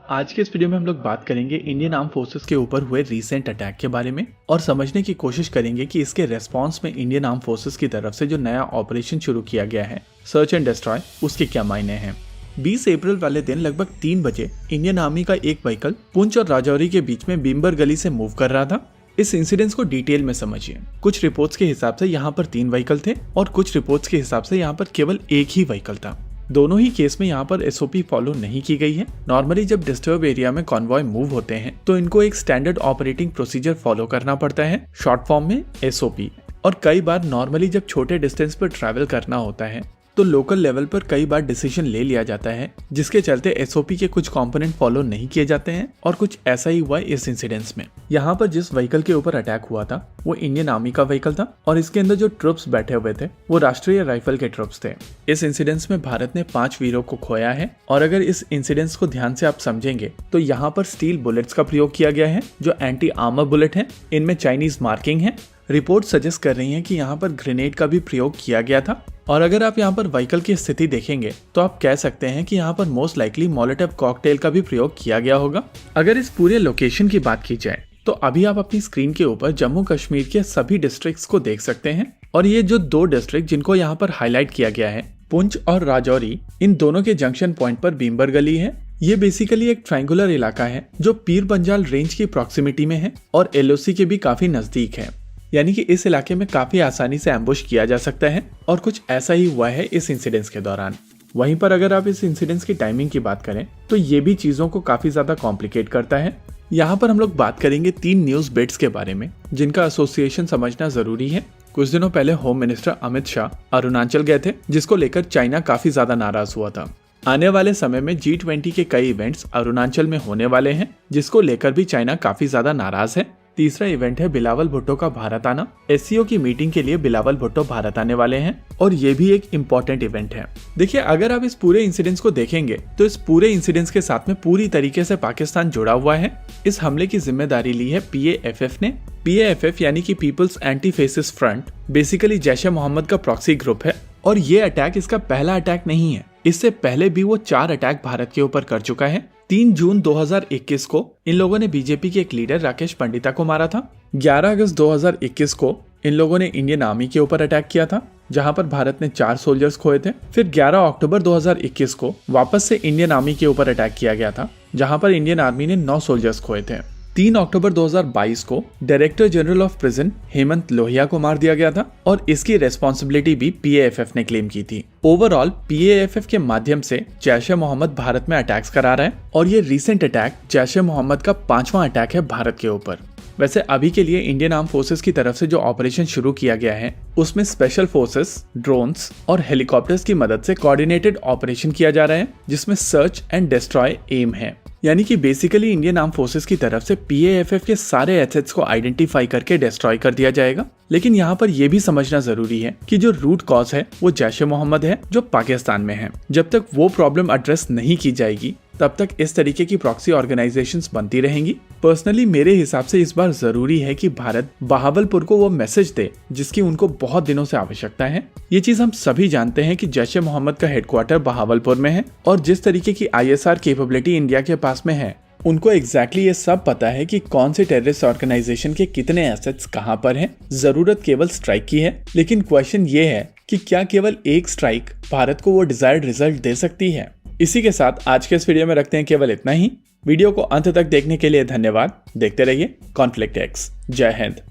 आज के इस वीडियो में हम लोग बात करेंगे इंडियन आर्म फोर्सेस के ऊपर हुए रीसेंट अटैक के बारे में और समझने की कोशिश करेंगे कि इसके रेस्पॉन्स में इंडियन आर्म फोर्सेस की तरफ से जो नया ऑपरेशन शुरू किया गया है सर्च एंड डिस्ट्रॉय, उसके क्या मायने हैं। 20 अप्रैल वाले दिन लगभग 3 बजे इंडियन आर्मी का एक व्हीकल पुंछ और राजौरी के बीच में बीम्बर गली से मूव कर रहा था। इस इंसिडेंस को डिटेल में समझिए। कुछ रिपोर्ट्स के हिसाब से यहाँ पर 3 व्हीकल थे और कुछ रिपोर्ट्स के हिसाब से यहाँ पर केवल एक ही व्हीकल था। दोनों ही केस में यहाँ पर एसओपी फॉलो नहीं की गई है। नॉर्मली जब डिस्टर्ब एरिया में कॉन्वॉय मूव होते हैं तो इनको एक स्टैंडर्ड ऑपरेटिंग प्रोसीजर फॉलो करना पड़ता है, शॉर्ट फॉर्म में एसओपी। और कई बार नॉर्मली जब छोटे डिस्टेंस पर ट्रैवल करना होता है तो लोकल लेवल पर कई बार डिसीजन ले लिया जाता है जिसके चलते एसओपी के कुछ कंपोनेंट फॉलो नहीं किए जाते हैं और कुछ ऐसा ही हुआ इस इंसिडेंस में। यहाँ पर जिस व्हीकल के ऊपर अटैक हुआ था वो इंडियन आर्मी का व्हीकल था और इसके अंदर जो ट्रुप्स बैठे हुए थे वो राष्ट्रीय राइफल के ट्रुप्स थे। इस इंसिडेंस में भारत ने 5 वीरों को खोया है और अगर इस इंसिडेंस को ध्यान से आप समझेंगे तो यहाँ पर स्टील बुलेट्स का प्रयोग किया गया है जो एंटी आर्मर बुलेट है। इनमें चाइनीज मार्किंग है। रिपोर्ट सजेस्ट कर रही है कि यहाँ पर ग्रेनेड का भी प्रयोग किया गया था और अगर आप यहाँ पर व्हीकल की स्थिति देखेंगे तो आप कह सकते हैं कि यहाँ पर मोस्ट लाइकली मोलोटोव कॉकटेल का भी प्रयोग किया गया होगा। अगर इस पूरे लोकेशन की बात की जाए तो अभी आप अपनी स्क्रीन के ऊपर जम्मू कश्मीर के सभी डिस्ट्रिक्ट्स को देख सकते हैं और ये जो 2 डिस्ट्रिक्ट जिनको यहाँ पर हाईलाइट किया गया है पुंछ और राजौरी, इन दोनों के जंक्शन पॉइंट पर बीम्बर गली है। ये बेसिकली एक ट्रायंगुलर इलाका है जो पीर पंजाल रेंज की प्रॉक्सिमिटी में है और एलओसी के भी काफी नजदीक है, यानी कि इस इलाके में काफी आसानी से एम्बुश किया जा सकता है और कुछ ऐसा ही हुआ है इस इंसिडेंस के दौरान। वहीं पर अगर आप इस इंसिडेंस की टाइमिंग की बात करें तो ये भी चीजों को काफी ज्यादा कॉम्प्लिकेट करता है। यहाँ पर हम लोग बात करेंगे 3 न्यूज बिट्स के बारे में जिनका एसोसिएशन समझना जरूरी है। कुछ दिनों पहले होम मिनिस्टर अमित शाह अरुणाचल गए थे जिसको लेकर चाइना काफी ज्यादा नाराज हुआ था। आने वाले समय में G20 के कई इवेंट्स अरुणाचल में होने वाले हैं जिसको लेकर भी चाइना काफी ज्यादा नाराज है। तीसरा इवेंट है बिलावल भुट्टो का भारत आना। एससीओ की मीटिंग के लिए बिलावल भुट्टो भारत आने वाले हैं और ये भी एक इम्पोर्टेंट इवेंट है। देखिए, अगर आप इस पूरे इंसिडेंस को देखेंगे तो इस पूरे इंसिडेंस के साथ में पूरी तरीके से पाकिस्तान जुड़ा हुआ है। इस हमले की जिम्मेदारी ली है PAFF ने। PAFF यानी कि people's anti fascist front basically Jaish e Mohammed का प्रॉक्सी ग्रुप है और ये अटैक इसका पहला अटैक नहीं है। इससे पहले भी वो 4 अटैक भारत के ऊपर कर चुका है। 3 जून 2021 को इन लोगों ने बीजेपी के एक लीडर राकेश पंडिता को मारा था। 11 अगस्त 2021 को इन लोगों ने इंडियन आर्मी के ऊपर अटैक किया था जहां पर भारत ने 4 सोल्जर्स खोए थे। फिर 11 अक्टूबर 2021 को वापस से इंडियन आर्मी के ऊपर अटैक किया गया था जहां पर इंडियन आर्मी ने 9 सोल्जर्स खोए थे। 3 अक्टूबर 2022 को director general of prison Hemant Lohia को मार दिया गया था और इसकी रेस्पॉन्सिबिलिटी भी PAFF ने क्लेम की थी। ओवरऑल PAFF के माध्यम से जैश ए मोहम्मद भारत में अटैक्स करा रहा है और ये रिसेंट अटैक जैश ए मोहम्मद का 5वां अटैक है भारत के ऊपर। वैसे अभी के लिए इंडियन आर्म फोर्सेस की तरफ से जो ऑपरेशन शुरू किया गया है उसमें स्पेशल फोर्सेस, ड्रोन्स और हेलीकॉप्टर्स की मदद से कोऑर्डिनेटेड ऑपरेशन किया जा रहा है जिसमें सर्च एंड डिस्ट्रॉय एम है। यानी कि बेसिकली इंडियन आर्म फोर्सेस की तरफ से PAFF के सारे एसेट्स को आइडेंटिफाई करके डिस्ट्रॉय कर दिया जाएगा। लेकिन यहाँ पर यह भी समझना जरूरी है कि जो रूट कॉज है वो जैश ए मोहम्मद है जो पाकिस्तान में है। जब तक वो प्रॉब्लम एड्रेस नहीं की जाएगी तब तक इस तरीके की प्रॉक्सी ऑर्गेनाइजेशंस बनती रहेंगी। पर्सनली मेरे हिसाब से इस बार जरूरी है कि भारत बहावलपुर को वो मैसेज दे जिसकी उनको बहुत दिनों से आवश्यकता है। ये चीज हम सभी जानते हैं कि जैश ए मोहम्मद का हेडक्वार्टर बहावलपुर में है और जिस तरीके की ISR कैपेबिलिटी इंडिया के पास में है उनको एग्जैक्टली ये सब पता है कि कौन से टेररिस्ट ऑर्गेनाइजेशन के कितने एसेट्स कहां पर हैं। जरूरत केवल स्ट्राइक की है, लेकिन क्वेश्चन ये है कि क्या केवल एक स्ट्राइक भारत को वो डिजायर्ड रिजल्ट दे सकती है। इसी के साथ आज के इस वीडियो में रखते हैं केवल इतना ही। वीडियो को अंत तक देखने के लिए धन्यवाद। देखते रहिए कॉन्फ्लिक्ट एक्स। जय हिंद।